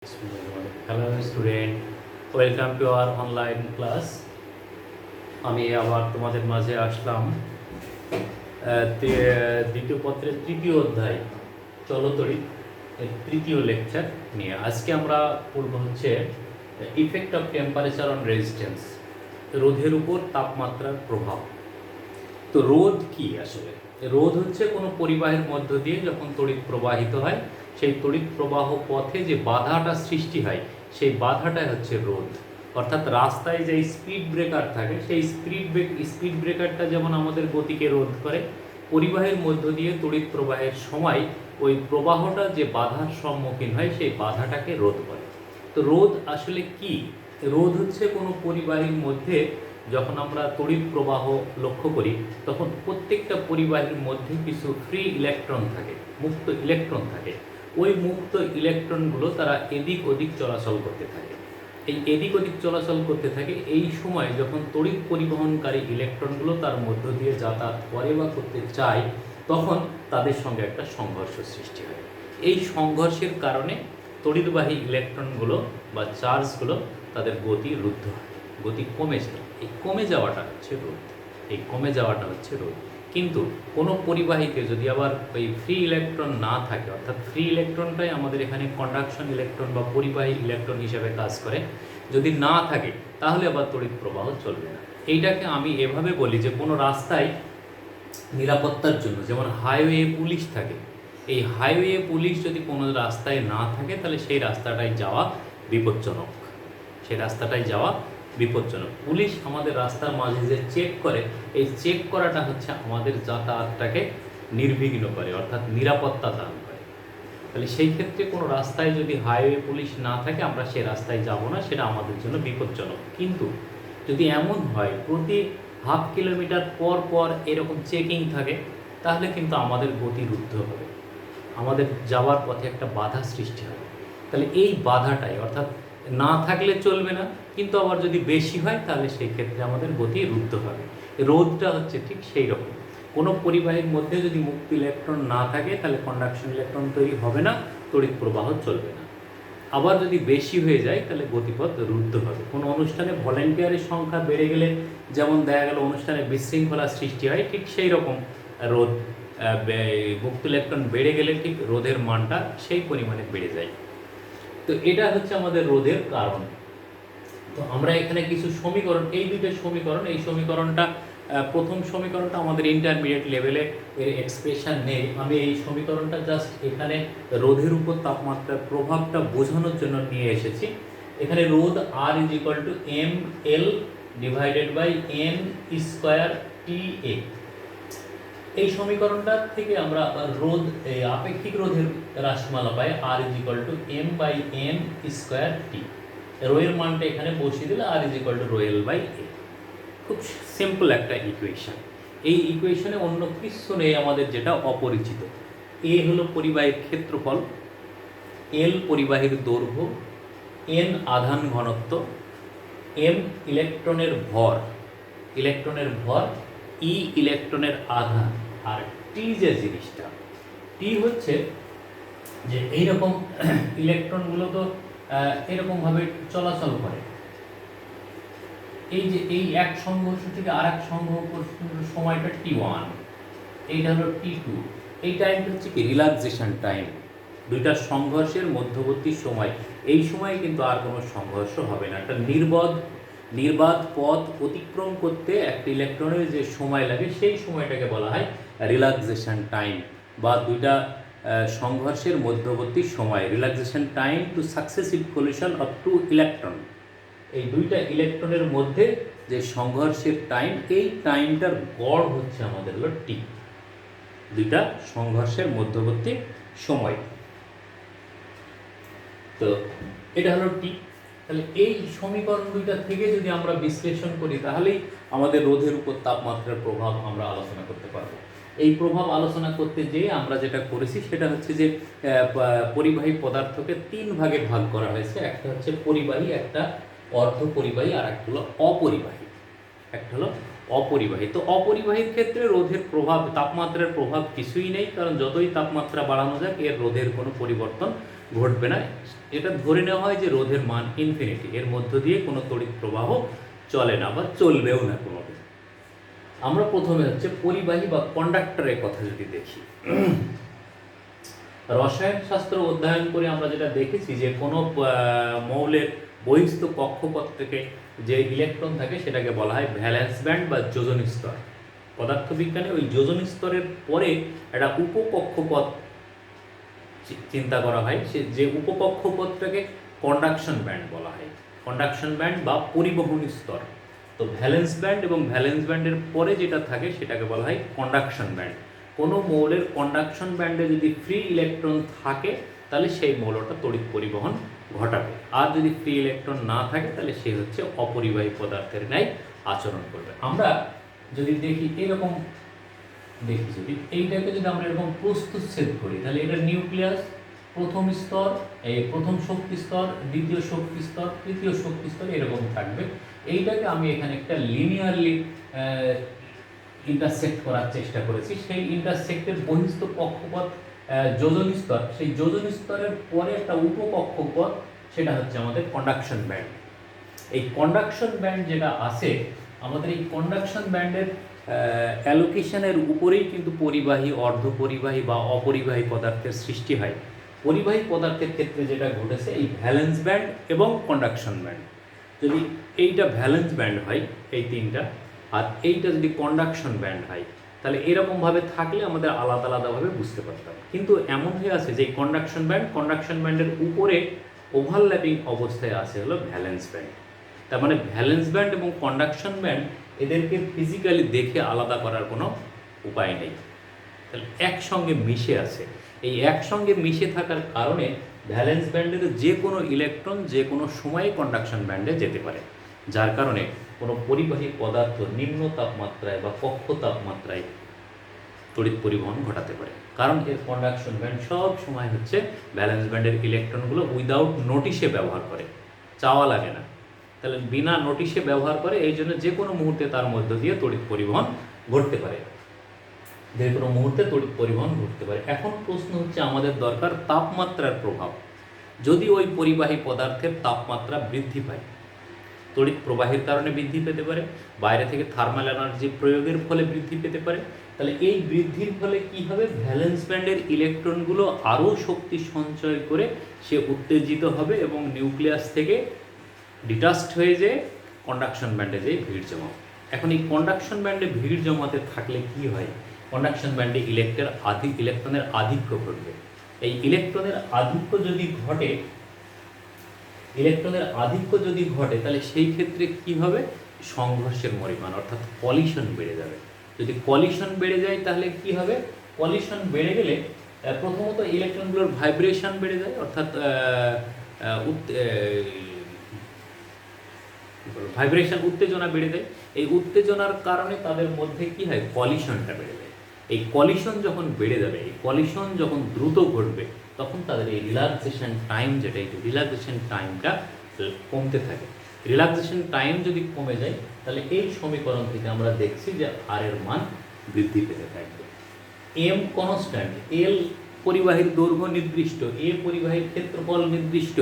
Hello student, welcome to our online class. আমি আবার তোমাদের মাঝে আসলাম দ্বিতীয় পত্রের তৃতীয় অধ্যায় চলতরিৎ এর তৃতীয় লেকচার নিয়ে। আজকে আমরা পড়ব হচ্ছে effect of temperature on resistance, রোধের উপর তাপমাত্রার প্রভাব। তো রোধ কি আসলে? রোধ হচ্ছে কোনো পরিবাহের মধ্য দিয়ে যখন তড়িৎ প্রবাহিত হয়, সেই তড়িৎ প্রবাহ পথে যে বাধাটা সৃষ্টি হয় সেই বাধাটাই হচ্ছে রোধ। অর্থাৎ রাস্তায় যে স্পিড ব্রেকার থাকে, সেই স্পিড ব্রেকারটা যেমন আমাদের গতিকে রোধ করে, পরিবাহের মধ্য দিয়ে তড়িৎ প্রবাহের সময় ওই প্রবাহটা যে বাধার সম্মুখীন হয় সেই বাধাটাকে রোধ করে। তো রোধ আসলে কি? রোধ হচ্ছে কোনো পরিবাহীর মধ্যে যখন আমরা তড়িৎ প্রবাহ লক্ষ্য করি, তখন প্রত্যেকটা পরিবাহীর মধ্যে কিছু ফ্রি ইলেকট্রন থাকে, মুক্ত ইলেকট্রন থাকে। ওই মুক্ত ইলেকট্রনগুলো তারা এদিক ওদিক চলাচল করতে থাকে। এই এদিক ওদিক চলাচল করতে থাকে, এই সময় যখন তড়িৎ পরিবহনকারী ইলেকট্রনগুলো তার মধ্য দিয়ে যাতায়াত করে বা করতে চায়, তখন তাদের সঙ্গে একটা সংঘর্ষ সৃষ্টি হয়। এই সংঘর্ষের কারণে তড়িৎবাহী ইলেকট্রনগুলো বা চার্জগুলো তাদের গতি রুদ্ধ হয়, গতি কমে যায়। এই কমে যাওয়াটা হচ্ছে রোধ। এই কমে যাওয়াটা হচ্ছে রোধ। কিন্তু কোনো পরিবাহীতে যদি আবার ওই ফ্রি ইলেকট্রন না থাকে, অর্থাৎ ফ্রি ইলেকট্রনটাই আমাদের এখানে কন্ডাকশন ইলেকট্রন বা পরিবাহী ইলেকট্রন হিসেবে কাজ করে, যদি না থাকে তাহলে আবার তড়িৎ প্রবাহ চলবে না। এইটাকে আমি এভাবে বলি যে কোনো রাস্তায় নিরাপত্তার জন্য, যেমন হাইওয়ে পুলিশ থাকে, এই হাইওয়ে পুলিশ যদি কোনো রাস্তায় না থাকে তাহলে সেই রাস্তাটায় যাওয়া বিপজ্জনক। সেই রাস্তাটায় যাওয়া বিপজ্জনক। পুলিশ আমাদের রাস্তার মাঝে যে চেক করে, এই চেক করাটা হচ্ছে আমাদের যাতায়াতটাকে নির্বিঘ্ন করে, অর্থাৎ নিরাপত্তা দান করে। তাহলে সেই ক্ষেত্রে কোনো রাস্তায় যদি হাইওয়ে পুলিশ না থাকে, আমরা সেই রাস্তায় যাব না, সেটা আমাদের জন্য বিপজ্জনক। কিন্তু যদি এমন হয় প্রতি হাফ কিলোমিটার পর পর এরকম চেকিং থাকে, তাহলে কিন্তু আমাদের গতি রুদ্ধ হবে, আমাদের যাওয়ার পথে একটা বাধা সৃষ্টি হবে। তাহলে এই বাধাটাই, অর্থাৎ না থাকলে চলবে না, কিন্তু আবার যদি বেশি হয় তাহলে সেই ক্ষেত্রে আমাদের গতি রুদ্ধ হবে। রোধটা হচ্ছে ঠিক সেই রকম। কোনো পরিবাহীর মধ্যে যদি মুক্ত ইলেকট্রন না থাকে তাহলে কন্ডাকশন ইলেকট্রন তৈরি হবে না, তড়িৎ প্রবাহ চলবে না। আবার যদি বেশি হয়ে যায় তাহলে গতিপথ রুদ্ধ হবে। কোনো অনুষ্ঠানে ভলেন্টিয়ারের সংখ্যা বেড়ে গেলে যেমন দেখা গেল অনুষ্ঠানে বিশৃঙ্খলার সৃষ্টি হয়, ঠিক সেই রকম রোধ মুক্ত ইলেকট্রন বেড়ে গেলে ঠিক রোধের মানটা সেই পরিমাণে বেড়ে যায়। তো এটা হচ্ছে আমাদের রোধের কারণ। তো আমরা এখানে কিছু সমীকরণ, এই দুটো সমীকরণ, এই সমীকরণটা প্রথম সমীকরণটা আমাদের ইন্টারমিডিয়েট লেভেলে এর এক্সপ্রেশন নেই। আমি এই সমীকরণটা জাস্ট এখানে রোধের উপর তাপমাত্রার প্রভাবটা বোঝানোর জন্য নিয়ে এসেছি। এখানে রোধ R is equal to M L divided by N square T A. এই সমীকরণটা থেকে আমরা রোধ, আপেক্ষিক রোধের রাশিমালা পাই R is equal to M by N square T. Rho এর মানটা এখানে বসিয়ে দিলে R is equal to rho L by A. খুব সিম্পল একটা ইকুয়েশন। এই ইকুয়েশনে অন্য কিছু নেই আমাদের, যেটা অপরিচিত। এ হলো পরিবাহীর ক্ষেত্রফল, এল পরিবাহীর দৈর্ঘ্য, এন আধান ঘনত্ব, এম ইলেকট্রনের ভর, ই ইলেকট্রনের আধান, আর টি যে জিনিসটা, টি হচ্ছে যে এইরকম ইলেকট্রনগুলো তো এরকমভাবে চলাচল করে। এই যে এই এক সংঘর্ষ থেকে আর এক সংঘর্ষ সময়টা T1, এইটা হলো T2। এই টাইমটা হচ্ছে কি রিল্যাক্সেশন টাইম, দুইটা সংঘর্ষের মধ্যবর্তী সময়। এই সময়ে কিন্তু আর কোনো সংঘর্ষ হবে না। একটা নির্বাধ পথ অতিক্রম করতে একটা ইলেকট্রনের যে সময় লাগে, সেই সময়টাকে বলা হয় রিল্যাক্সেশন টাইম, বা দুইটা সংঘর্ষের মধ্যবর্তী সময়, relaxation time two successive collision of two electron. এই দুইটা ইলেকট্রনের মধ্যে যে সংঘর্ষের টাইম, এই টাইমটার গড় হচ্ছে আমাদের হলো টি, দুইটা সংঘর্ষের মধ্যবর্তী সময়। তো এটা হলো টি। তাহলে এই সমীকরণ দুইটা থেকে যদি আমরা বিশ্লেষণ করি, তাহলেই আমাদের রোধের উপর তাপমাত্রার প্রভাব আমরা আলোচনা করতে পারবো। এই প্রভাব আলোচনা করতে যেয়ে আমরা যেটা করেছি সেটা হচ্ছে যে পরিবাহী পদার্থকে তিন ভাগে ভাগ করা হয়েছে। একটা হচ্ছে পরিবাহী, একটা অর্ধ পরিবাহী, আর একটা হলো অপরিবাহী। একটা হলো অপরিবাহী। তো অপরিবাহীর ক্ষেত্রে রোধের প্রভাব, তাপমাত্রার প্রভাব কিছুই নেই, কারণ যতই তাপমাত্রা বাড়ানো যাক এর রোধের কোনো পরিবর্তন ঘটবে না। এটা ধরে নেওয়া হয় যে রোধের মান ইনফিনিটি, এর মধ্য দিয়ে কোনো তড়িৎ প্রবাহ চলে না বা চলবেও না কোনো। আমরা প্রথমে হচ্ছে পরিবাহী বা কন্ডাক্টরের কথা যদি দেখি, রসায়ন শাস্ত্র অধ্যয়ন করে আমরা যেটা দেখেছি যে কোনো মৌলের বহিস্থ কক্ষপথ থেকে যে ইলেকট্রন থাকে সেটাকে বলা হয় ভ্যালেন্স ব্যান্ড বা যোজন স্তর। পদার্থবিজ্ঞানে ওই যোজন স্তরের পরে একটা উপকক্ষপথ চিন্তা করা হয়, সে যে উপকক্ষপথটাকে কন্ডাকশন ব্যান্ড বলা হয়, কন্ডাকশন ব্যান্ড বা পরিবহন স্তর। তো ভ্যালেন্স ব্যান্ড এবং ভ্যালেন্স ব্যান্ডের পরে যেটা থাকে সেটাকে বলা হয় কন্ডাকশন ব্যান্ড। কোনো মৌলের কন্ডাকশন ব্যান্ডে যদি ফ্রি ইলেকট্রন থাকে তাহলে সেই মৌলটা তড়িৎ পরিবহন ঘটাবে, আর যদি ফ্রি ইলেকট্রন না থাকে তাহলে সে হচ্ছে অপরিবাহী পদার্থের ন্যায় আচরণ করবে। আমরা যদি দেখি এরকম, দেখি যদি এইটাকে যদি আমরা এরকম প্রস্তুচ্ছেদ করি তাহলে এটা নিউক্লিয়াস, প্রথম স্তর, এই প্রথম শক্তি স্তর, দ্বিতীয় শক্তি স্তর, তৃতীয় শক্তি স্তর এরকম থাকবে। এইটাকে আমি এখানে একটা লিনিয়ারলি ইন্টারসেক্ট করার চেষ্টা করেছি। সেই ইন্টারসেক্টের বহিস্থ কক্ষপথ যোজন স্তর, সেই যোজন স্তরের পরে একটা উপকক্ষপথ, সেটা হচ্ছে আমাদের কন্ডাকশন ব্যান্ড। এই কন্ডাকশন ব্যান্ড যেটা আছে আমাদের, এই কন্ডাকশন ব্যান্ডের অ্যালোকেশনের উপরেই কিন্তু পরিবাহী, অর্ধপরিবাহী বা অপরিবাহী পদার্থের সৃষ্টি হয়। পরিবাহী পদার্থের ক্ষেত্রে যেটা ঘটেছে, এই ভ্যালেন্স ব্যান্ড এবং কন্ডাকশন ব্যান্ড, যদি এইটা ভ্যালেন্স ব্যান্ড হয় এই তিনটা, আর এইটা যদি কন্ডাকশন ব্যান্ড হয়, তাহলে এরকমভাবে থাকলে আমাদের আলাদা আলাদাভাবে বুঝতে পারতাম। কিন্তু এমন হয়ে আছে যে কন্ডাকশন ব্যান্ডের উপরে ওভারল্যাপিং অবস্থায় আছে হলো ভ্যালেন্স ব্যান্ড। তার মানে ভ্যালেন্স ব্যান্ড এবং কন্ডাকশন ব্যান্ড এদেরকে ফিজিক্যালি দেখে আলাদা করার কোনো উপায় নেই, তাহলে একসঙ্গে মিশে আছে। এই একসঙ্গে মিশে থাকার কারণে ভ্যালেন্স ব্যান্ডের যে কোনো ইলেকট্রন যে কোনো সময়ে কন্ডাকশন ব্যান্ডে যেতে পারে, যার কারণে কোনো পরিবাহী পদার্থ নিম্ন তাপমাত্রায় বা কক্ষ তাপমাত্রায় তড়িৎ পরিবহন ঘটাতে পারে, কারণ এর কন্ডাকশন ব্যান্ড সব সময় হচ্ছে ভ্যালেন্স ব্যান্ডের ইলেকট্রনগুলো উইদাউট নোটিশে ব্যবহার করে, চাওয়া লাগে না, তাহলে বিনা নোটিশে ব্যবহার করে। এই জন্য যে কোনো মুহূর্তে তার মধ্য দিয়ে তড়িৎ পরিবহন ঘটতে পারে, যে কোনো মুহূর্তে তড়িৎ পরিবহন ঘটতে পারে। এখন প্রশ্ন হচ্ছে আমাদের দরকার তাপমাত্রার প্রভাব। যদি ওই পরিবাহী পদার্থের তাপমাত্রা বৃদ্ধি পায়, তড়িৎ প্রবাহের কারণে বৃদ্ধি পেতে পারে, বাইরে থেকে থার্মাল এনার্জি প্রয়োগের ফলে বৃদ্ধি পেতে পারে, তাহলে এই বৃদ্ধির ফলে কি হবে, ভ্যালেন্স ব্যান্ডের ইলেকট্রনগুলো আরও শক্তি সঞ্চয় করে সে উত্তেজিত হবে এবং নিউক্লিয়াস থেকে ডিটাচড হয়ে যেয়ে কন্ডাকশন ব্যান্ডে যেয়ে ভিড় জমাবে। এখন এই কন্ডাকশন ব্যান্ডে ভিড় জমাতে থাকলে কি হয়, কন্ডাকশন ব্যান্ডে ইলেকট্রনের আধিক্য ঘটবে। এই ইলেকট্রনের আধিক্য যদি ঘটে তাহলে সেই ক্ষেত্রে কি হবে, সংঘর্ষের পরিমাণ অর্থাৎ কলিশন বেড়ে যাবে। যদি কলিশন বেড়ে যায় তাহলে কি হবে, কলিশন বেড়ে গেলে প্রথমত ইলেকট্রনগুলোর ভাইব্রেশন বেড়ে যায়, অর্থাৎ উত্তেজনা বেড়ে যায়। এই উত্তেজনার কারণে তাদের মধ্যে কি হয়, কলিশনটা বেড়ে যায়। এই কলিশন যখন বেড়ে যাবে, এই কলিশন যখন দ্রুত ঘটবে, তখন তাদের এই রিল্যাক্সেশন টাইম যেটা, এই রিল্যাক্সেশন টাইমটা কমতে থাকে। রিল্যাক্সেশন টাইম যদি কমে যায় তাহলে এই সমীকরণ থেকে আমরা দেখছি যে আর এর মান বৃদ্ধি পেতে থাকবে। এম কনস্ট্যান্ট, এল পরিবাহীর দৈর্ঘ্য নির্দিষ্ট, এ পরিবাহীর ক্ষেত্রফল নির্দিষ্ট,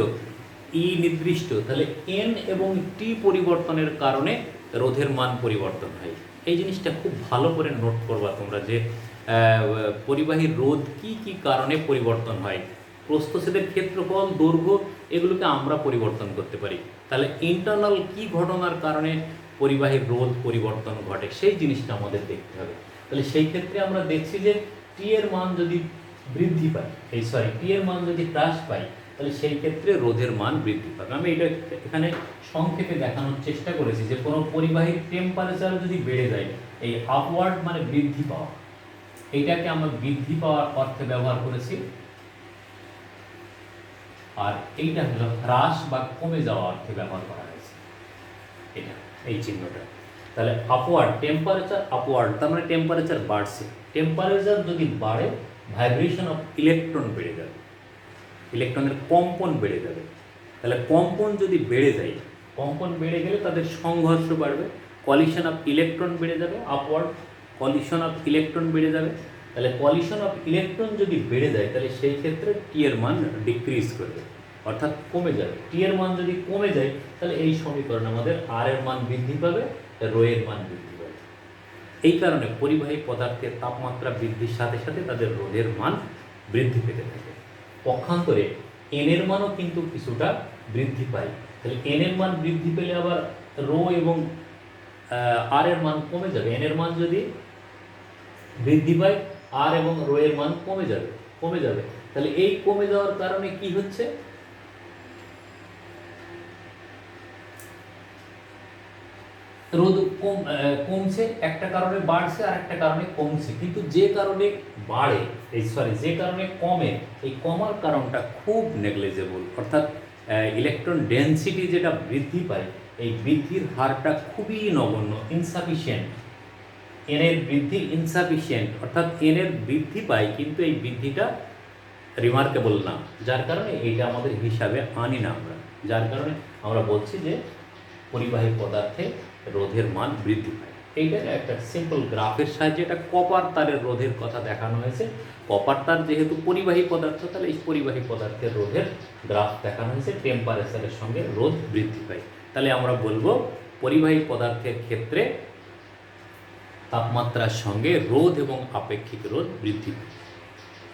ই নির্দিষ্ট, তাহলে এন এবং টি পরিবর্তনের কারণে রোধের মান পরিবর্তন হয়। এই জিনিসটা খুব ভালো করে নোট করবা তোমরা, যে পরিবাহীর রোধ কি কি কারণে পরিবর্তন হয়। প্রস্থচ্ছেদের ক্ষেত্রফল, দৈর্ঘ্য, এগুলোকে আমরা পরিবর্তন করতে পারি, তাহলে ইন্টারনাল কি ঘটনার কারণে পরিবাহীর রোধ পরিবর্তন ঘটে সেই জিনিসটা আমাদের দেখতে হবে। তাহলে সেই ক্ষেত্রে আমরা দেখছি যে টি এর মান যদি বৃদ্ধি পায়, টি এর মান যদি হ্রাস পায়, তাহলে সেই ক্ষেত্রে রোধের মান বৃদ্ধি পাবে। আমি এটা এখানে সংক্ষেপে দেখানোর চেষ্টা করেছি যে কোনো পরিবাহীর টেম্পারেচার যদি বেড়ে যায়, এই আপওয়ার্ড মানে বৃদ্ধি পাওয়া, এইটাকে আমরা বৃদ্ধি পাওয়ার অর্থে ব্যবহার করেছি, আর এইটা হলো হ্রাস বা কমে যাওয়া অর্থে ব্যবহার করা হয়েছে, এটা এই চিহ্নটা। তাহলে আপওয়ার্ড, টেম্পারেচার আপওয়ার্ড, তার মানে টেম্পারেচার বাড়ছে। টেম্পারেচার যদি বাড়ে, ভাইব্রেশন অফ ইলেকট্রন বেড়ে যাবে, ইলেকট্রনের কম্পন বেড়ে যাবে। তাহলে কম্পন যদি বেড়ে যায়, কম্পন বেড়ে গেলে তাদের সংঘর্ষ বাড়বে, কলিশন অফ ইলেকট্রন বেড়ে যাবে, আপওয়ার্ড কলিশন অফ ইলেকট্রন বেড়ে যাবে। তাহলে কলিশন অফ ইলেকট্রন যদি বেড়ে যায় তাহলে সেই ক্ষেত্রে টি এর মান ডিক্রিজ করবে, অর্থাৎ কমে যাবে। টি এর মান যদি কমে যায় তাহলে এই সমীকরণে আমাদের আর এর মান বৃদ্ধি পাবে, রো এর মান বৃদ্ধি পাবে। এই কারণে পরিবাহী পদার্থের তাপমাত্রা বৃদ্ধির সাথে সাথে তাদের রোধের মান বৃদ্ধি পেতে থাকে। পক্ষান্তরে এন এর মানও কিন্তু কিছুটা বৃদ্ধি পায়। তাহলে এন এর মান বৃদ্ধি পেলে আবার রো এবং আর এর মান কমে যাবে। এন এর মান যদি বৃদ্ধি পায় আর এবং রো এর মান কমে যাবে। তাহলে এই কমে যাওয়ার কারণে কি হচ্ছে, রোদ কমছে, একটা কারণে বাড়ছে আর একটা কারণে কমছে। কিন্তু যে কারণে বাড়ে যে কারণে কমে, এই কমার কারণটা খুব নেগলিজেবল, অর্থাৎ ইলেকট্রন ডেনসিটি যেটা বৃদ্ধি পায় এই বৃদ্ধির হারটা খুবই নগণ্য, ইনসাফিসিয়েন্ট। এনের বৃদ্ধি ইনসাফিসিয়েন্ট, অর্থাৎ এনের বৃদ্ধি পায় কিন্তু এই বৃদ্ধিটা রিমার্কেবল না, যার কারণে এইটা আমাদের হিসাবে আনি না আমরা। যার কারণে আমরা বলছি যে পরিবাহী পদার্থে রোধের মান বৃদ্ধি পায়। এইটা একটা সিম্পল গ্রাফের সাহায্যে এটা কপার তারের রোধের কথা দেখানো হয়েছে। কপার তার যেহেতু পরিবাহী পদার্থ, তাহলে এই পরিবাহী পদার্থের রোধের গ্রাফ দেখানো হয়েছে, টেম্পারেচারের সঙ্গে রোধ বৃদ্ধি পায়। তাহলে আমরা বলবো পরিবাহী পদার্থের ক্ষেত্রে তাপমাত্রার সঙ্গে রোধ এবং আপেক্ষিক রোধ বৃদ্ধি পায়,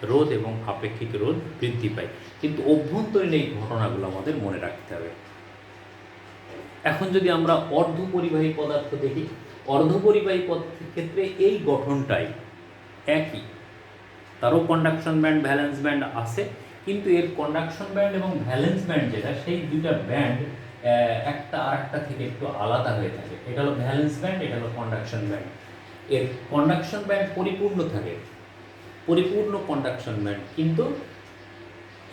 রোধ এবং আপেক্ষিক রোধ বৃদ্ধি পায়। কিন্তু অভ্যন্তরীণ এই ঘটনাগুলো আমাদের মনে রাখতে হবে। এখন যদি আমরা অর্ধপরিবাহী পদার্থ দেখি, অর্ধপরিবাহী পদার্থের ক্ষেত্রে এই গঠনটাই একই, তারও কন্ডাকশন ব্যান্ড ভ্যালেন্স ব্যান্ড আছে, কিন্তু এর কন্ডাকশন ব্যান্ড এবং ভ্যালেন্স ব্যান্ড যেটা, সেই দুইটা ব্যান্ড একটা আর একটা থেকে একটু আলাদা হয়ে থাকে। এটা হলো ভ্যালেন্স ব্যান্ড, এটা হলো কন্ডাকশন ব্যান্ড। এর কন্ডাকশন ব্যান্ড পরিপূর্ণ থাকে, পরিপূর্ণ কন্ডাকশন ব্যান্ড, কিন্তু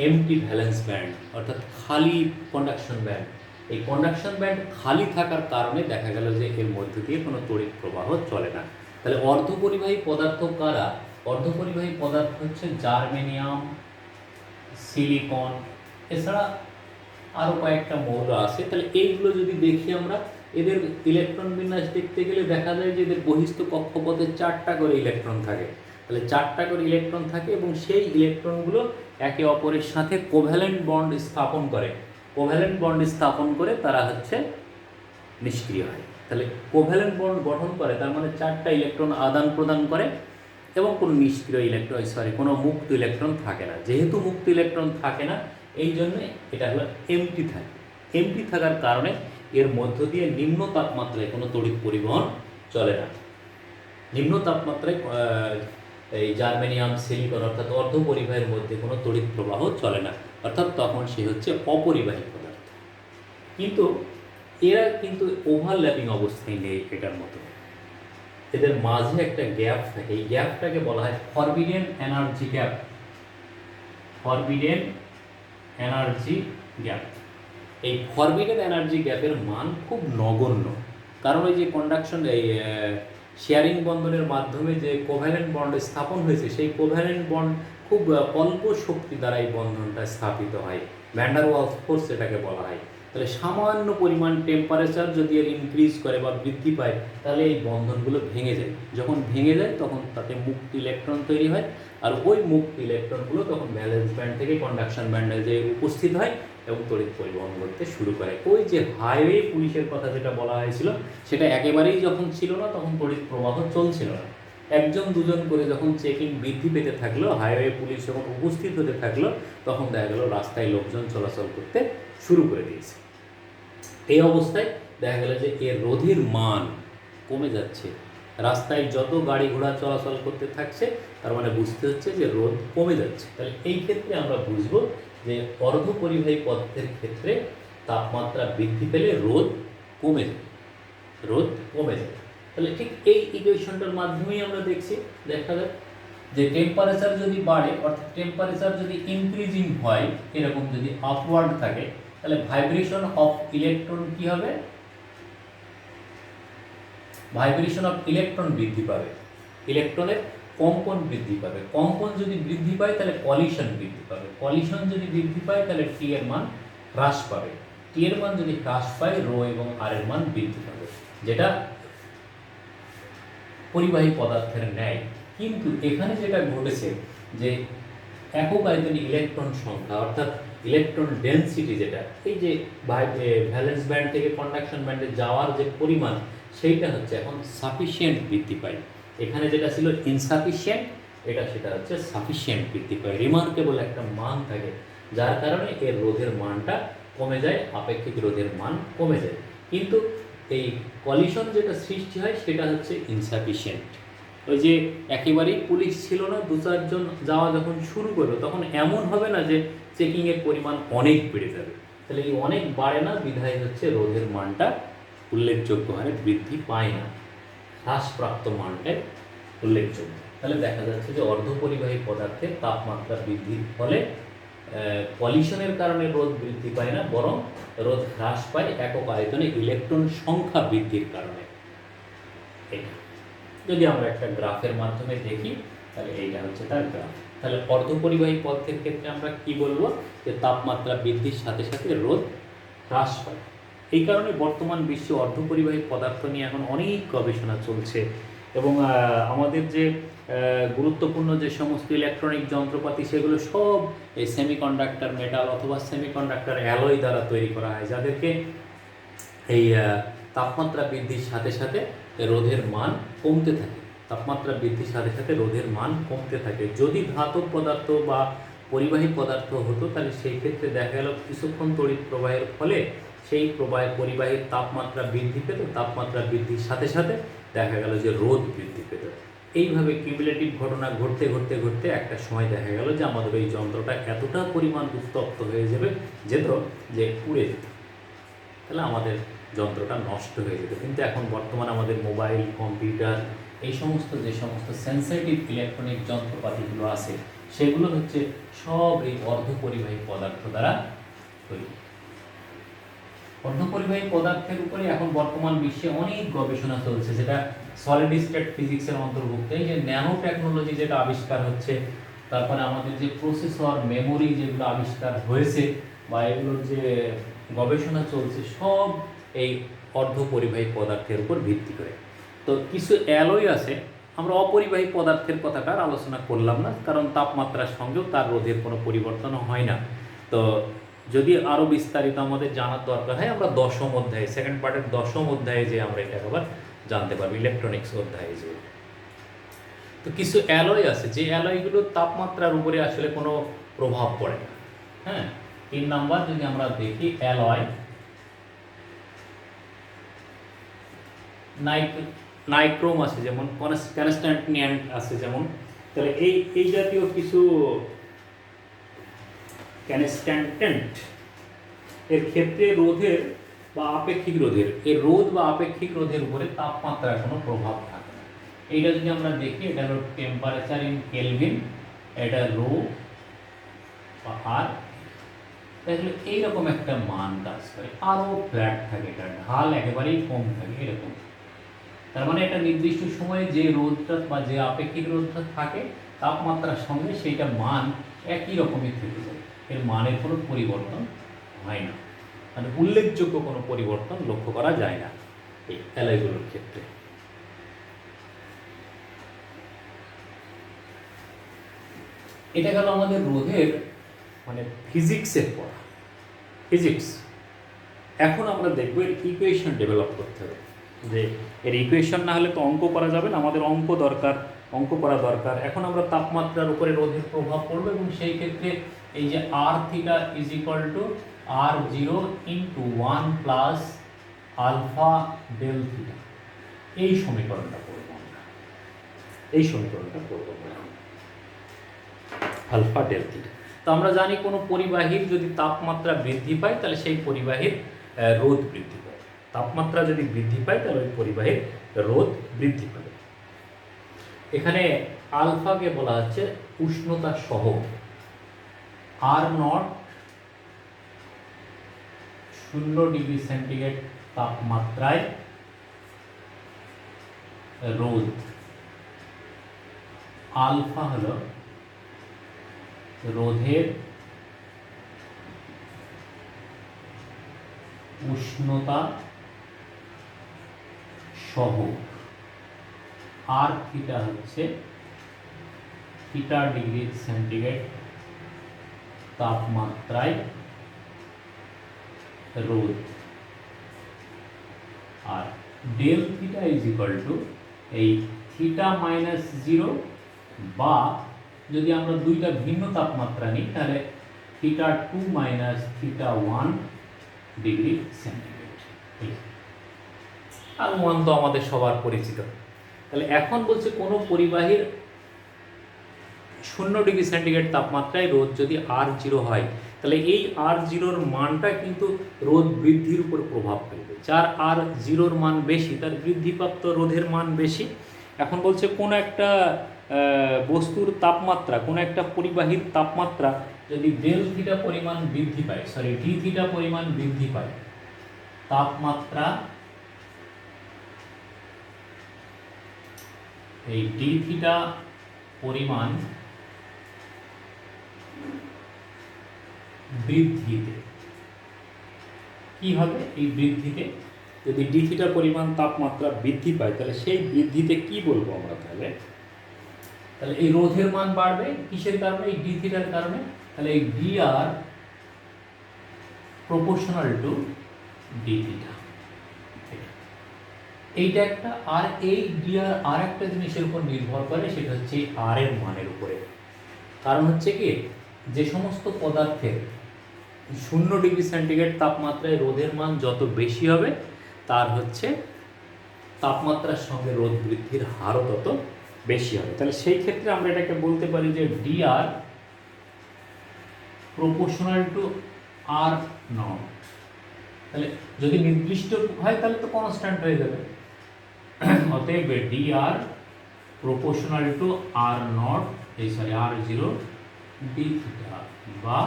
এমটি ভ্যালেন্স ব্যান্ড, অর্থাৎ খালি কন্ডাকশন ব্যান্ড। এই কন্ডাকশন ব্যান্ড খালি থাকার কারণে দেখা গেল যে এর মধ্য দিয়ে কোনো তড়িৎ প্রবাহ চলে না। তাহলে অর্ধপরিবাহী পদার্থ কারা? অর্ধপরিবাহী পদার্থ হচ্ছে জার্মেনিয়াম, সিলিকন, এছাড়া আরও কয়েকটা মৌল আছে। তাহলে এইগুলো যদি দেখি আমরা, এদের ইলেকট্রন বিন্যাস দেখতে গেলে দেখা যায় যে এদের বহিস্থ কক্ষপথে 4টা করে ইলেকট্রন থাকে। তাহলে 4টা করে ইলেকট্রন থাকে এবং সেই ইলেকট্রনগুলো একে অপরের সাথে কোভ্যালেন্ট বন্ড স্থাপন করে। কোভ্যালেন্ট বন্ড স্থাপন করে তারা হচ্ছে নিষ্ক্রিয় হয়। তাহলে কোভ্যালেন্ট বন্ড গঠন করে, তার মানে 4টা ইলেকট্রন আদান প্রদান করে এবং কোনো নিষ্ক্রিয় ইলেকট্রন, কোনো মুক্ত ইলেকট্রন থাকে না। যেহেতু মুক্ত ইলেকট্রন থাকে না, এই জন্যে এটা হলো এমটি থাকে। এমটি থাকার কারণে এর মধ্য দিয়ে নিম্ন তাপমাত্রায় কোনো তড়িৎ পরিবহন চলে না। নিম্ন তাপমাত্রায় এই জার্মেনিয়াম, সিলিকন অর্থাৎ অর্ধপরিবাহীর মধ্যে কোনো তড়িৎ প্রবাহ চলে না, অর্থাৎ তখন সে হচ্ছে অপরিবাহী পদার্থ। কিন্তু এরা কিন্তু ওভারল্যাপিং অবস্থায় নেই এটার মতো, এদের মাঝে একটা গ্যাপ থাকে। এই গ্যাপটাকে বলা হয় forbidden energy gap, forbidden energy gap. এই ফরবিডেন এনার্জি গ্যাপের মান খুব নগণ্য, কারণ ওই যে কন্ডাকশন, এই শেয়ারিং বন্ধনের মাধ্যমে যে কোভ্যালেন্ট বন্ড স্থাপন হয়েছে, সেই কোভ্যালেন্ট বন্ড খুব অল্প শক্তি দ্বারা এই বন্ধনটা স্থাপিত হয়, ভ্যান ডার ওয়ালস ফোর্স এটাকে বলা হয়। তাহলে সামান্য পরিমাণ টেম্পারেচার যদি এর ইনক্রিজ করে বা বৃদ্ধি পায়, তাহলে এই বন্ধনগুলো ভেঙে যায়। যখন ভেঙে যায় তখন তাতে মুক্ত ইলেকট্রন তৈরি হয়, আর ওই মুক্ত ইলেকট্রনগুলো তখন ভ্যালেন্স ব্যান্ড থেকে কন্ডাকশন ব্যান্ডে যে উপস্থিত হয় এবং তড়িৎ পরিবহন করতে শুরু করে। ওই যে হাইওয়ে পুলিশের কথা যেটা বলা হয়েছিল, সেটা একেবারেই যখন ছিল না তখন তড়িৎ প্রবাহ চলছিল না। 1-2জন করে যখন চেকিং বৃদ্ধি পেতে থাকলো, হাইওয়ে পুলিশ যখন উপস্থিত হতে থাকলো, তখন দেখা গেল রাস্তায় লোকজন চলাচল করতে শুরু করে দিয়েছে। এই অবস্থায় দেখা গেল যে এর রোধের মান কমে যাচ্ছে। রাস্তায় যত গাড়ি ঘোড়া চলাচল করতে থাকছে, তার মানে বুঝতে হচ্ছে যে রোধ কমে যাচ্ছে। তাহলে এই ক্ষেত্রে আমরা বুঝবো যে অর্ধপরিবাহী পদার্থের ক্ষেত্রে তাপমাত্রা বৃদ্ধি পেলে রোধ কমে যায়, রোধ কমে যায়। তাহলে ঠিক এই ইকুয়েশনটার মাধ্যমেই আমরা দেখছি, দেখা যায় যে টেম্পারেচার যদি বাড়ে, অর্থাৎ টেম্পারেচার যদি ইনক্রিজিং হয়, এরকম যদি আপওয়ার্ড থাকে, তাহলে ভাইব্রেশন অফ ইলেকট্রন কি হবে? ভাইব্রেশন অফ ইলেকট্রন বৃদ্ধি পাবে, ইলেকট্রনের কম্পন বৃদ্ধি পাবে। কম্পন যদি বৃদ্ধি পায় তাহলে কলিশন বৃদ্ধি পাবে। কলিশন যদি বৃদ্ধি পায় তাহলে টি এর মান হ্রাস পাবে। টি এর মান যদি হ্রাস পায়, রো এবং আর এর মান বৃদ্ধি পাবে। যেটা পরিবাহী পদার্থের ন্যায়। কিন্তু এখানে যেটা ঘটেছে যে একক আয়তনে ইলেকট্রন সংখ্যা অর্থাৎ ইলেকট্রন ডেনসিটি, যেটা এই যে ভ্যালেন্স ব্যান্ড থেকে কন্ডাকশন ব্যান্ডে যাওয়ার যে পরিমাণ, সেইটা হচ্ছে এখন সাফিসিয়েন্ট বৃদ্ধি পায়। এখানে যেটা ছিল ইনসাফিসিয়েন্ট, সেটা হচ্ছে সাফিসিয়েন্ট বৃদ্ধি পায়। রিমার্কেবল একটা মান থাকে, যার কারণে এর রোধের মানটা কমে যায়, আপেক্ষিক রোধের মান কমে যায়। কিন্তু এই কলিশন যেটা সৃষ্টি হয় সেটা হচ্ছে ইনসাফিসিয়েন্ট। ওই যে একেবারেই পুলিশ ছিল না, দু চারজন যাওয়া যখন শুরু করলো, তখন এমন হবে না যে চেকিংয়ের পরিমাণ অনেক বেড়ে যাবে। তাহলে এই অনেক বাড়ে না, বিধায় হচ্ছে রোধের মানটা উল্লেখযোগ্য হারে বৃদ্ধি পায় না, হ্রাসপ্রাপ্ত মানটাই উল্লেখযোগ্য। তাহলে দেখা যাচ্ছে যে অর্ধপরিবাহী পদার্থের তাপমাত্রা বৃদ্ধির ফলে কলিশনের কারণে রোধ বৃদ্ধি পায় না, বরং রোধ হ্রাস পায় একক আয়তনে ইলেকট্রন সংখ্যা বৃদ্ধির কারণে। এটা যদি আমরা একটা গ্রাফের মাধ্যমে দেখি, তাহলে এইটা হচ্ছে তার গ্রাফ। তাহলে অর্ধপরিবাহী পদার্থের ক্ষেত্রে আমরা কি বলবো, যে তাপমাত্রা বৃদ্ধির সাথে সাথে রোধ হ্রাস পায়। এই কারণে বর্তমান বিশ্বে অর্ধপরিবাহী পদার্থ নিয়ে এখন অনেক গবেষণা চলছে, এবং আমাদের যে গুরুত্বপূর্ণ যে সমস্ত ইলেকট্রনিক যন্ত্রপাতি, সেগুলো সব এই সেমিকন্ডাক্টর মেটাল অথবা সেমিকন্ডাক্টর অ্যালয় দ্বারা তৈরি করা হয়, যাদেরকে এই তাপমাত্রা বৃদ্ধির সাথে সাথে রোধের মান কমতে থাকে। তাপমাত্রা বৃদ্ধির সাথে সাথে রোধের মান কমতে থাকে। যদি ধাতব পদার্থ বা পরিবাহী পদার্থ হতো, তাহলে সেই ক্ষেত্রে দেখা গেল কিছুক্ষণ তড়িৎ প্রবাহের ফলে সেই পরিবাহীর তাপমাত্রা বৃদ্ধি পেত, তাপমাত্রা বৃদ্ধির সাথে সাথে দেখা গেল যে রোধ বৃদ্ধি পেত। এইভাবে কিউমুলেটিভ ঘটনা ঘটতে ঘটতে ঘটতে একটা সময় দেখা গেল যে আমাদের এই যন্ত্রটা এতটা পরিমাণ উত্তপ্ত হয়ে যেত যে পুড়ে যেত, তাহলে আমাদের যন্ত্রটা নষ্ট হয়ে যেত। কিন্তু এখন বর্তমানে আমাদের মোবাইল, কম্পিউটার, এই সমস্ত যে সমস্ত সেন্সিটিভ ইলেকট্রনিক যন্ত্রপাতিগুলো আছে, সেগুলো হচ্ছে সব এই অর্ধপরিবাহী পদার্থ দ্বারা তৈরি। অর্ধপরিবাহী পদার্থের উপরে এখন বর্তমান বিশ্বে অনেক গবেষণা চলছে, যেটা সলিড স্টেট ফিজিক্সের অন্তর্ভুক্ত। এই যে ন্যানো টেকনোলজি যেটা আবিষ্কার হচ্ছে, তারপরে আমাদের যে প্রসেসর, মেমোরি যেগুলো আবিষ্কার হয়েছে, বা এগুলোর যে গবেষণা চলছে, সব এই অর্ধপরিবাহী পদার্থের উপর ভিত্তি করে। তো কিছু অ্যালয় আছে, আমরা অপরিবাহী পদার্থের কথাটা আর আলোচনা করলাম না, কারণ তাপমাত্রার সঙ্গেও তার রোধের কোনো পরিবর্তন হয় না। তো যদি আরও বিস্তারিত আমাদের জানার দরকার হয়, আমরা দশম অধ্যায়ে, সেকেন্ড পার্টের দশম অধ্যায়ে যে আমরা এটা আবার জানতে পারবো, ইলেকট্রনিক্স অধ্যায়ে যে। তো কিছু অ্যালয় আছে, যে অ্যালয়গুলোর তাপমাত্রার উপরে আসলে কোনো প্রভাব পড়ে না। হ্যাঁ, 3 নাম্বার যদি আমরা দেখি, অ্যালয় নাইক্রোম আছে, যেমন কনস্ট্যান্টিনিয়ান্ট আছে যেমন। তাহলে এই জাতীয় কিছু কনস্ট্যান্টেন্ট এর ক্ষেত্রে রোধের বা আপেক্ষিক রোধের, এর রোধ বা আপেক্ষিক রোধের উপরে তাপমাত্রার কোনো প্রভাব থাকে না। এইটা যদি আমরা দেখি, এটা হলো টেম্পারেচার ইন কেলভিন, এটা রো বা আর, তাহলে এইরকম একটা মান কাজ করে। আরও ফ্ল্যাট থাকে, এটা ঢাল একেবারেই কম থাকে এরকম। তার মানে একটা নির্দিষ্ট সময়ে যে রোধটা বা যে আপেক্ষিক রোধটা থাকে, তাপমাত্রার সঙ্গে সেইটা মান একই রকমই থেকে যায়, এর মানের কোনো পরিবর্তন হয় না, মানে উল্লেখযোগ্য কোনো পরিবর্তন লক্ষ্য করা যায় না এই অ্যালয়গুলোর ক্ষেত্রে। এটা গেল আমাদের রোধের মানে ফিজিক্সের পড়া, ফিজিক্স। এখন আমরা দেখবো এর ইকুয়েশন ডেভেলপ করতে হবে, যে এর ইকুয়েশন না হলে তো অঙ্ক করা যাবে না, আমাদের অঙ্ক করা দরকার। এখন আমরা তাপমাত্রার উপরে রোধের প্রভাব পড়বে, এবং সেই ক্ষেত্রে এই যে R theta is equal to R0 into 1 plus alpha del theta, এই সমীকরণটা পড়ব আমরা, আলফা ডেল থিটা। তো আমরা জানি কোনো পরিবাহীর যদি তাপমাত্রা বৃদ্ধি পায়, তাহলে সেই পরিবাহীর রোধ বৃদ্ধি পায়। তাপমাত্রা যদি বৃদ্ধি পায়, তাহলে ওই পরিবাহীর রোধ বৃদ্ধি পাবে। এখানে আলফাকে বলা হচ্ছে উষ্ণতা সহ, R0 0 ডিগ্রি সেন্টিগ্রেড তাপমাত্রায় রোধ, আলফা হলো রোধের উষ্ণতা সহ, আর থিটা হচ্ছে থিটা ডিগ্রি সেন্টিগ্রেড তাপমাত্রায় রোধ, আর del theta is equal to এই থিটা মাইনাস জিরো, বা যদি আমরা দুইটা ভিন্ন তাপমাত্রা নিই তাহলে theta two minus theta one degree centigrade. R one তো আমাদের সবার পরিচিত। তাহলে এখন বলছে কোনো পরিবাহীর 0 ডিগ্রি সেন্টিগ্রেড তাপমাত্রায় রোধ যদি R0 হয়, তাহলে এই R0-র মানটা কিন্তু রোধ বৃদ্ধির উপর প্রভাব ফেলবে। যার R0-র মান বেশি তার বৃদ্ধিপ্রাপ্ত রোধের মান বেশি। এখন বলছে কোনো একটা বস্তুর তাপমাত্রা, কোনো একটা পরিবাহীর তাপমাত্রা যদি ডেল থিটা পরিমাণ বৃদ্ধি পায়, ডি থিটা পরিমাণ বৃদ্ধি পায়, তাপমাত্রা এই ডি থিটা পরিমাণ বৃদ্ধিতে কি হবে? এই বৃদ্ধিতে যদি ডি থিটা পরিমাণ তাপমাত্রা বৃদ্ধি পায়, তাহলে সেই বৃদ্ধিতে কি বলবো আমরা? তাহলে এই রোধের মান বাড়বে কিসের কারণে? এই ডি থিটার কারণে। তাহলে এই D R proportional to D theta, এইটা একটা। আর এই ডি আর একটা জিনিসের উপর নির্ভর করে, সেটা হচ্ছে আর এর মানের উপরে। কারণ হচ্ছে কি, যে সমস্ত পদার্থের 0 ডিগ্রি সেন্টিগ্রেড তাপমাত্রায় রোধের মান যত বেশি হবে, তার হচ্ছে তাপমাত্রার সঙ্গে রোধ বৃদ্ধির হারও তত বেশি হবে। তাহলে সেই ক্ষেত্রে আমরা এটাকে বলতে পারি যে D R proportional to R naught. তাহলে যদি নির্দিষ্ট হয় তাহলে তো কনস্ট্যান্ট হয়ে যাবে। অতএব D R proportional to R naught, R0 D theta, বা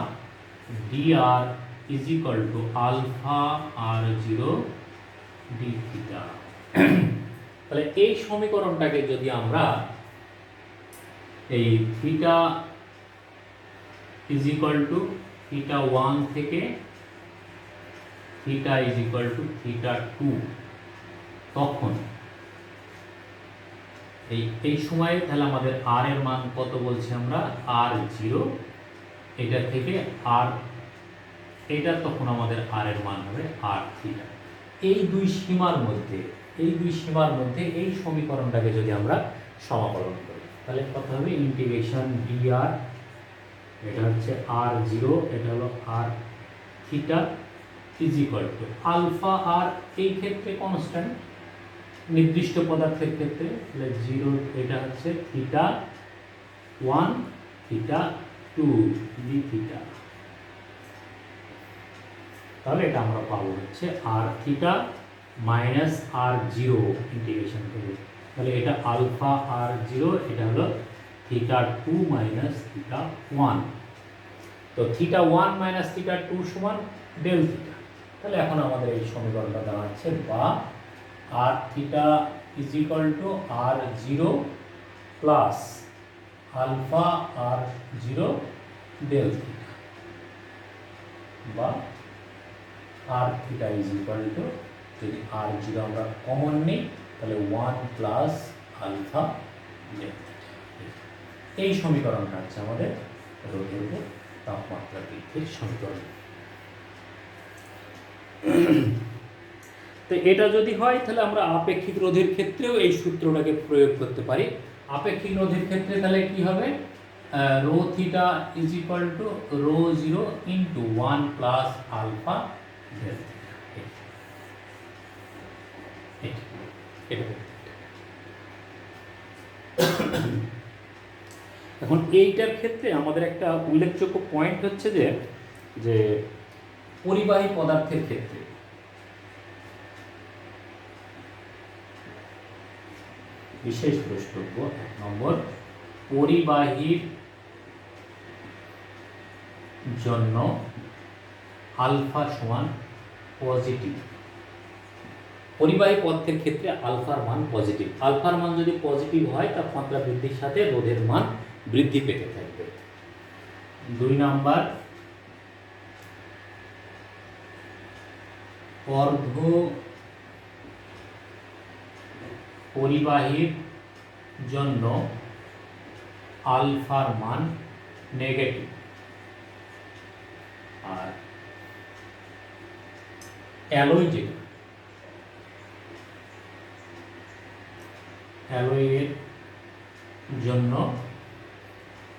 D R is equal to alpha R0 D theta. তাহলে এই সমীকরণটাকে যদি আমরা এই theta is equal to theta 1 থেকে theta is equal to theta 2, তখন এই সময়ে তাহলে আমাদের আর এর মান কত বলছি আমরা? R0, এটা থেকে আর এটা, তখন আমাদের আর এর মান হবে আর থিটা। এই দুই সীমার মধ্যে এই সমীকরণটাকে যদি আমরা সমাকলন করি, তাহলে কত হবে? ইন্টিগ্রেশন ডি আর, এটা হচ্ছে R0, এটা হলো R theta, is equal to alpha R, এই ক্ষেত্রে কনস্ট্যান্ট, নির্দিষ্ট পদার্থের ক্ষেত্রে 0, এটা হচ্ছে থিটা 1 থিটা 2 ডি থিটা। তাহলে এটা আমরা পাবো হচ্ছে আর থিটা মাইনাস R0 ইন্টিগ্রেশন করব। তাহলে এটা আলফা R0, এটা হলো থিটা 2 মাইনাস থিটা 1। তো থিটা 1 মাইনাস থিটা 2 সমান ডেল থিটা। তাহলে এখন আমাদের এই সমীকরণটা দাঁড়াচ্ছে, বা R theta is equal to R0 plus alpha R0 del theta, বা R theta is equal to, যদি R0 আমরা কমন নিই তাহলে 1 প্লাস আলফা ডেল থিটা। এই সমীকরণটা হচ্ছে আমাদের রোধের উপর তাপমাত্রা বৃদ্ধির সমীকরণ। তো এটা যদি হয় তাহলে আমরা আপেক্ষিক রোধের ক্ষেত্রেও এই সূত্রটাকে প্রয়োগ করতে পারি। আপেক্ষিক রোধের ক্ষেত্রে তাহলে কি হবে? Rho theta is equal to rho 0 into 1 plus alpha del theta. এখন এইটার ক্ষেত্রে আমাদের একটা উল্লেখযোগ্য পয়েন্ট হচ্ছে যে পরিবাহী পদার্থের ক্ষেত্রে বিশেষ দ্রষ্টব্য 1 নম্বর, পরিবাহীর জন্য আলফা সমান পজিটিভ। পরিবাহী পদার্থের ক্ষেত্রে আলফার মান পজিটিভ। আলফার মান যদি পজিটিভ হয়, তাপমাত্রা বৃদ্ধির সাথে রোধের মান বৃদ্ধি পেতে থাকবে। 2 নম্বর, অর্ধ পরিবাহীর জন্য আলফার মান নেগেটিভ, আর অ্যালয় যেটা অ্যালয়ের জন্য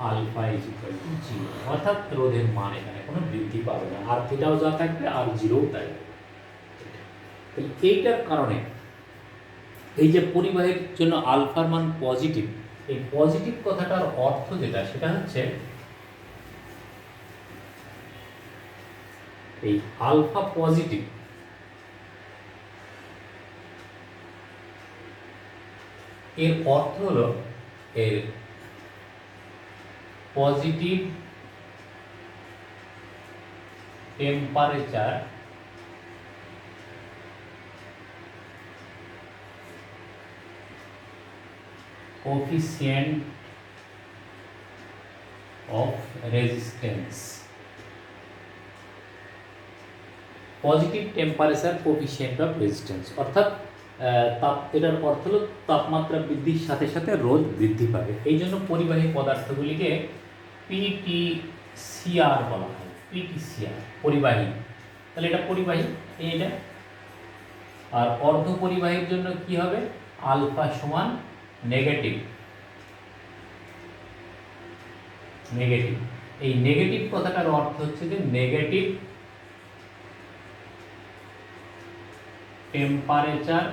আলফা ইজ ইকুয়াল টু 0, অর্থাৎ রোধের মান এখানে কোনো বৃদ্ধি পাবে না, আর থিটাও যা থাকবে আর জিরোও তাই। এইটার কারণে এই যে পরিবাহীর জন্য আলফার মান পজিটিভ, এই পজিটিভ কথাটার অর্থ যেটা সেটা হচ্ছে এই আলফা পজিটিভ এর অর্থ হলো এর positive temperature coefficient of resistance, positive temperature coefficient of resistance, অর্থাৎ এটার অর্থ হলো তাপমাত্রা বৃদ্ধির সাথে সাথে রোধ বৃদ্ধি পাবে। এই জন্য পরিবাহী পদার্থগুলিকে পিটিসিআর বলা হয়, পিটিসিআর পরিবাহী। তাহলে এটা পরিবাহী এটা, আর অর্ধ পরিবাহীর জন্য কি হবে, আলফা সমান নেগেটিভ। নেগেটিভ, এই নেগেটিভ কথাটার অর্থ হচ্ছে যে negative temperature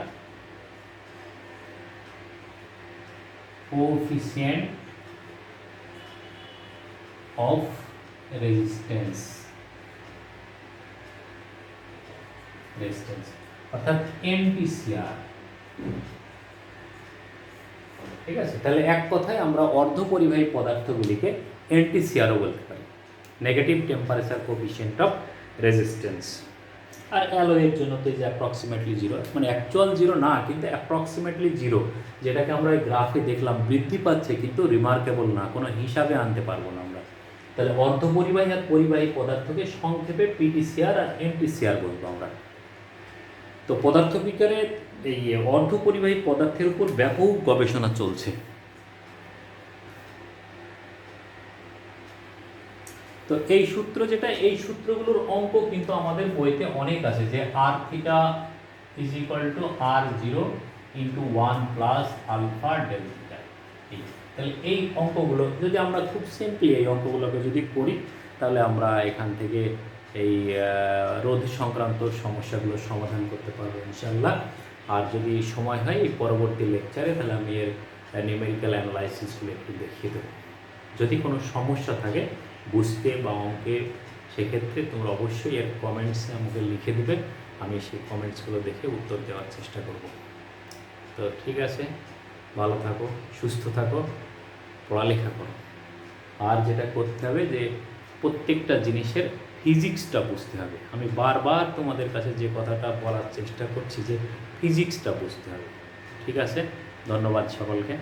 coefficient of resistance, অর্থাৎ এনটিসিআর। ঠিক আছে, তাহলে এক কথায় আমরা অর্ধ পরিবাহী পদার্থগুলিকে এনটিসিআরও বলতে পারি, negative temperature coefficient of resistance. আর অ্যালয়ের জন্য তো যে অ্যাপ্রক্সিমেটলি 0, মানে অ্যাকচুয়াল 0 না কিন্তু অ্যাপ্রক্সিমেটলি 0, যেটাকে আমরা এই গ্রাফে দেখলাম বৃদ্ধি পাচ্ছে কিন্তু রিমার্কেবল না, কোনো হিসাবে আনতে পারবো না আমরা। তাহলে অর্ধ পরিবাহী আর পরিবাহী পদার্থকে সংক্ষেপে পিটিসিআর আর এনটিসিআর বলবো আমরা। তো পদার্থবিজ্ঞানে এই অর্ধ পরিবাহী পদার্থের উপর ব্যাপক গবেষণা চলছে। তো এই সূত্র যেটা, এই সূত্রগুলোর অঙ্ক কিন্তু আমাদের বইতে অনেক আছে, যে R theta is equal to R0 into 1 plus alpha del theta. তাহলে এই অঙ্কগুলো যদি আমরা খুব সিম্পলি এই অঙ্কগুলোকে যদি করি, তাহলে আমরা এখান থেকে এই রোধ সংক্রান্ত সমস্যাগুলোর সমাধান করতে পারবো ইনশাআল্লাহ। আর যদি সময় হয় এই পরবর্তী লেকচারে, তাহলে আমি এর নিউমেরিক্যাল অ্যানালাইসিসগুলো একটু দেখিয়ে দেবো। যদি কোনো সমস্যা থাকে বুঝতে বা অঙ্কে, সেক্ষেত্রে তোমরা অবশ্যই এর কমেন্টসে আমাকে লিখে দেবে, আমি সেই কমেন্টসগুলো দেখে উত্তর দেওয়ার চেষ্টা করব। তো ঠিক আছে, ভালো থাকো, সুস্থ থাকো, পড়ালেখা করো। আর যেটা করতে হবে যে প্রত্যেকটা জিনিসের ফিজিক্সটা বুঝতে হবে। আমি বারবার তোমাদের কাছে যে কথাটা বলার চেষ্টা করছি যে ফিজিক্সটা বুঝতে হবে। ঠিক আছে, ধন্যবাদ সকলকে।